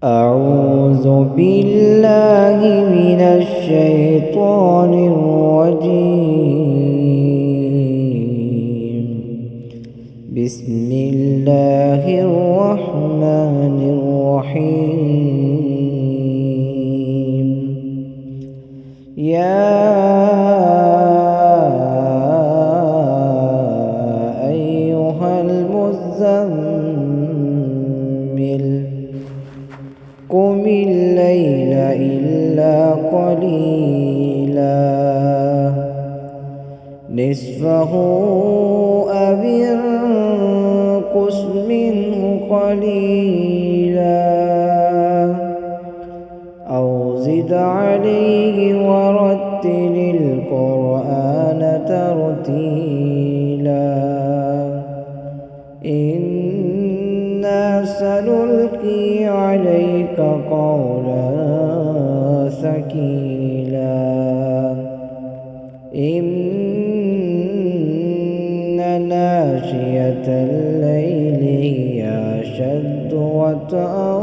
أعوذ بالله من الشيطان الرجيم. بسم الله الرحمن الرحيم. يا أيها المزمل قم الليل إلا قليلا نصفه أو انقص منه قليلا أو زد عليه ورتل القرآن ترتيلا إنا سنلقي عليك قولا ثقيلا إن ناشئة الليل هي أشد وطئا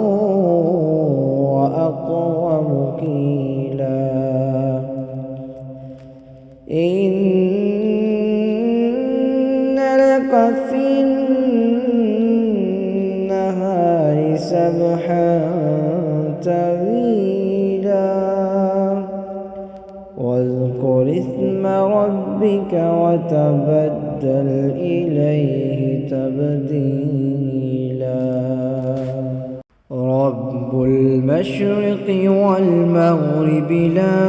وأقوم قيلا إن لك في النهار سبحا طويلا واذكر اسم ربك وتبتل إليه تبتيلا رب المشرق والمغرب لا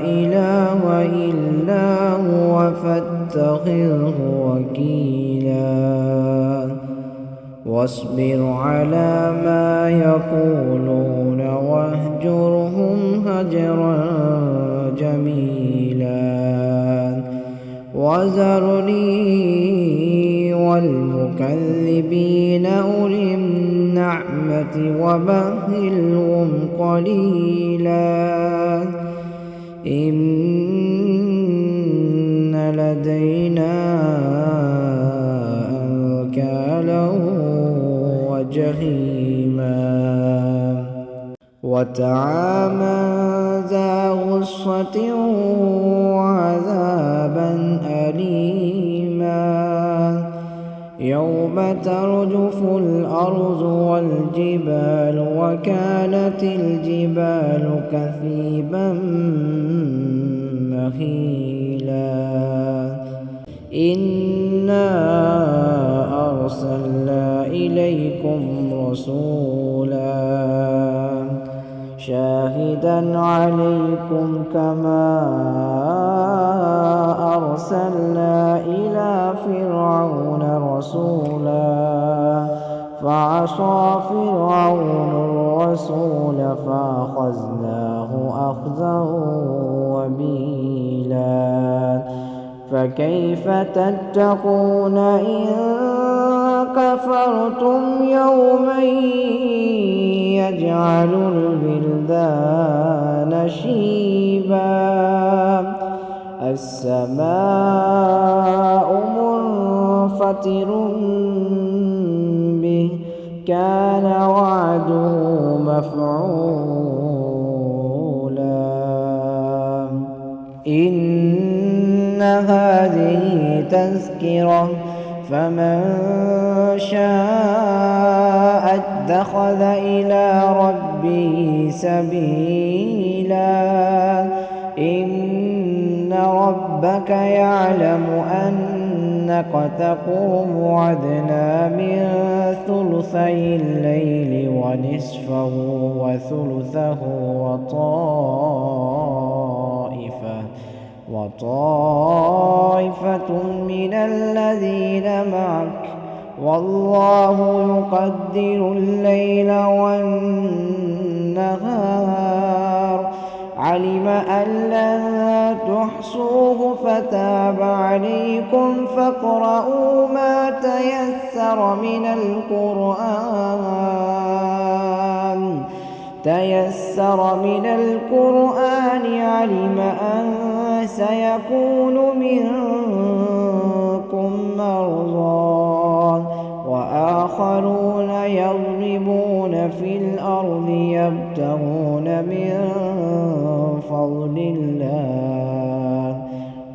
إله إلا هو فاتخذه وكيلا واصبر على ما يقولون واهجرهم هجرا جميلا وذرني والمكذبين أولي النعمة ومهلهم قليلا إن لدينا أنكالا وجحيما وطعاما ذا غصة وعذابا أليما يوم ترجف الأرض والجبال وكانت الجبال كثيبا مهيلا إنا أرسلنا إليكم رسولا شاهدا عليكم كما أرسلنا إلى فرعون رسولا فعصى فرعون الرسول فأخذناه أخذا وبيلا فكيف تتقون إن كفرتم يوما يجعل الولدان شيبا السماء منفطر به كان وعده مفعولا إن هذه تذكرة فمن شاء اتخذ إلى ربه سبيلا إن ربك يعلم أنك تقوم أدنى من ثلثي الليل ونصفه وثلثه وطائفة من الذين معك والله يقدر الليل والنهار علم أن لن تحصوه فتاب عليكم فاقرؤوا ما تيسر من القرآن علم أن سيكون منكم مرضى وآخرون يضربون في الأرض يبتغون من فضل الله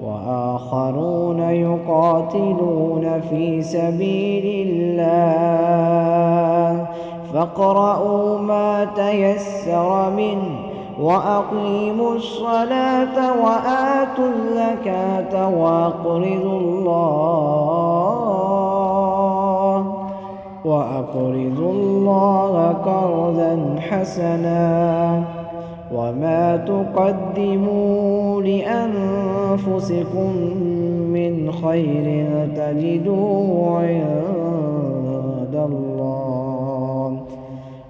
وآخرون يقاتلون في سبيل الله فاقرؤوا ما تيسر منه وأقيموا الصلاة وآتوا الزكاة وأقرضوا الله قرضا حسنا وما تقدموا لأنفسكم من خير تجدوه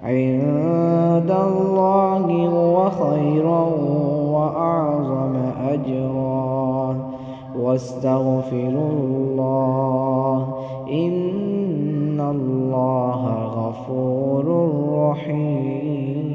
عند الله هو خيرا وأعظم أجرا واستغفروا الله إن الله غفور رحيم.